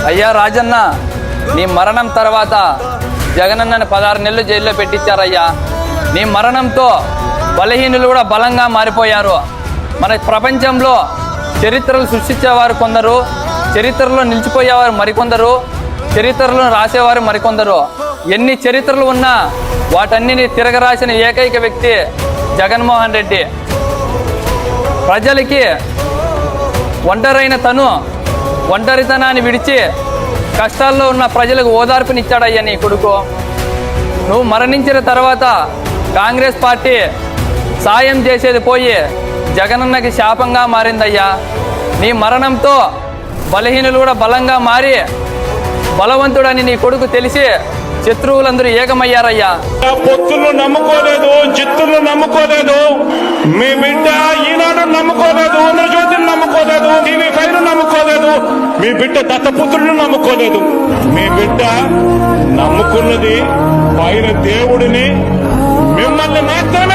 అయ్యా రాజన్న, నీ మరణం తర్వాత జగనన్నని 16 నెలలు జైల్లో పెట్టించారయ్యా. నీ మరణంతో బలహీనులు కూడా బలంగా మారిపోయారు. మన ప్రపంచంలో చరిత్రలు సృష్టించేవారు కొందరు, చరిత్రలో నిలిచిపోయేవారు మరికొందరు, చరిత్రలను రాసేవారు మరికొందరు. ఎన్ని చరిత్రలు ఉన్నా వాటన్నిటిని తిరగరాసిన ఏకైక వ్యక్తి జగన్మోహన్ రెడ్డి. ప్రజలకి ఒంటరైన తను ఒంటరితనాన్ని విడిచి కష్టాల్లో ఉన్న ప్రజలకు ఓదార్పునిచ్చాడయ్యా నీ కొడుకు. నువ్వు మరణించిన తర్వాత కాంగ్రెస్ పార్టీ సాయం చేసేది పోయి జగనన్నకి శాపంగా మారిందయ్యా. నీ మరణంతో బలహీనులు కూడా బలంగా మారి బలవంతుడని నీ కొడుకు తెలిసి శత్రువులందరూ ఏకమయ్యారయ్యా. పొత్తులు నమ్ముకోలేదు, చిత్తులు నమ్ముకోలేదు, మీ బిడ్డ ఈనాడు నమ్ముకోలేదు, జ్యోతిని నమ్ముకోలేదు, TV5 నమ్ముకోలేదు, మీ బిడ్డ దత్తపుత్రులను నమ్ముకోలేదు. మీ బిడ్డ నమ్ముకున్నది పైన దేవుడిని, మిమ్మల్ని మాత్రమే